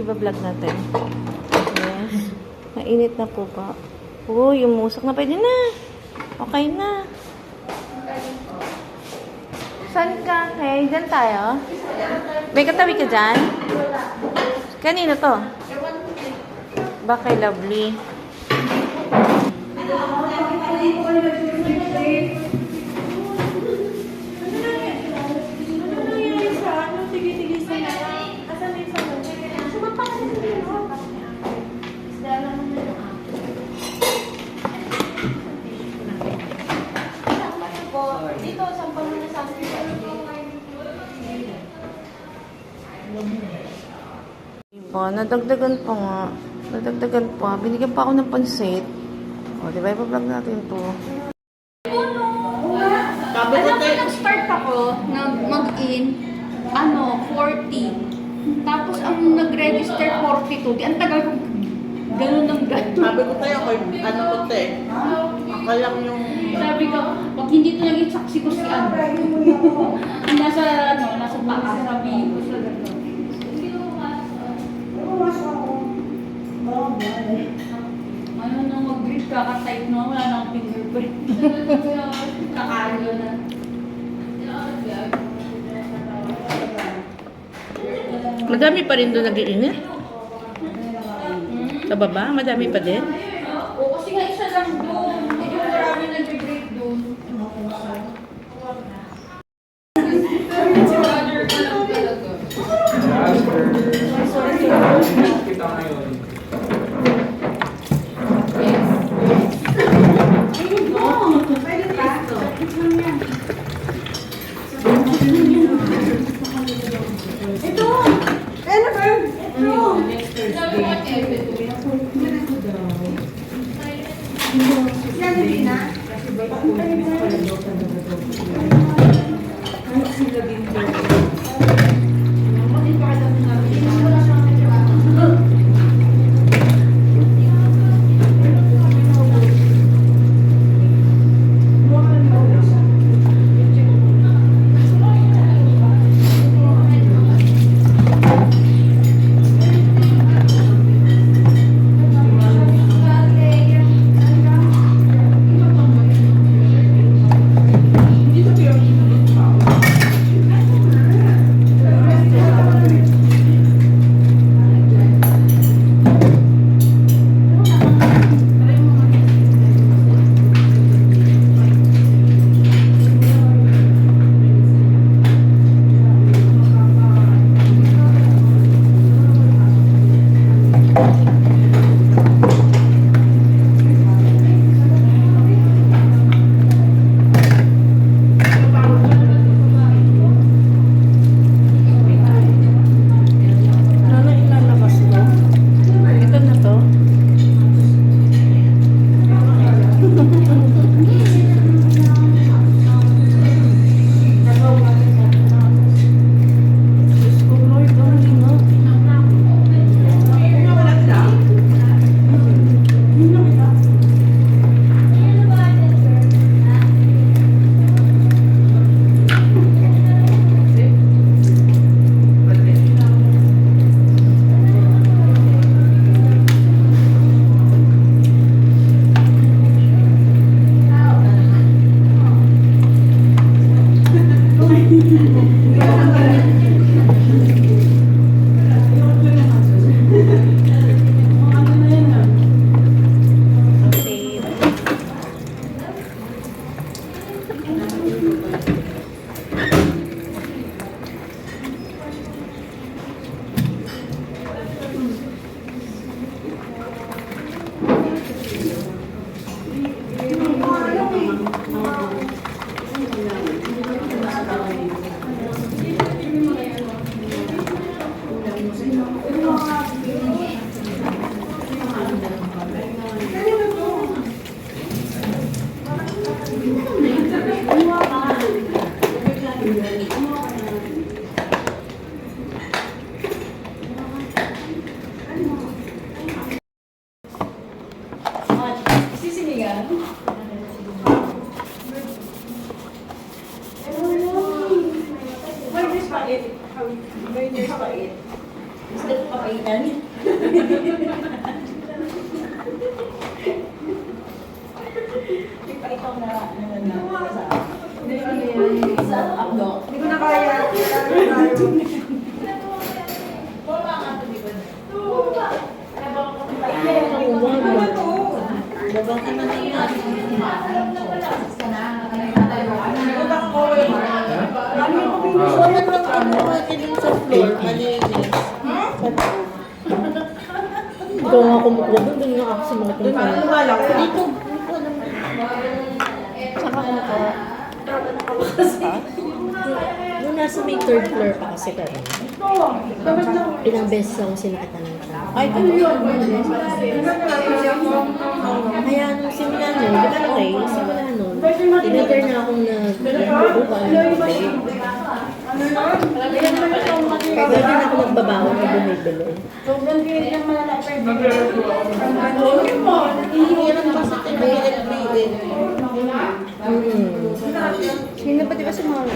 Iba-vlog natin. Yes. Mainit na po ba? Oh, yung musok na. Pwede na. Okay na. Saan ka? Okay, dyan tayo. May katabi ka dyan? Kanino to? Bakay Lovely. Dito, sampal mo na sa akin. Diba, nadagdagan pa nga. Nadagdagan pa. Binigyan pa ako ng pansit. O, diba, ipa-vlog natin to. Alam mo, nag-start ako na mag-in, 40. Tapos ang nag-register 42. Di, ang tagal ko ganun ng ganun. Sabi ko tayo, ko te. Ako lang yung... Sabi ko, pag hindi ito naging saksi ko si ano. nasa taas. Sabi ko sa ganun. Ano nang mag-greet ka, ka-type na, wala na akong fingerprint. Kakalo na. Madami pa rin doon nag-iinit. Sa baba, madami pa din. Oo, kasi nga isa lang doon. Hindi ko marami nag-greet doon. Kita ngayon. Instead of papaitan yan. Ikaw na sa abdo. Hindi ko na kaya. Labang naman na yan. Wala lang ako naman sa floor. Malinis. Ikaw nga kumukuha doon nga ako sa mga Dito. Dito. Saka kumukuha. Nung nasa may third floor pa kasi kami, ilang beses ako sinakatan ng siya. Ay, ano yun? Kaya nung simula nun, di ba okay, simula nun, tinigger na akong nagbubukan ng bibig. Kaya doon na ako nagbabawa na bumibili. Hirap kasi tinigil. Sino ba di ba sumama?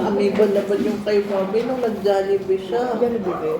Amibal na ba yung kay Bobby nung nag-Jollibee siya? Jollibee.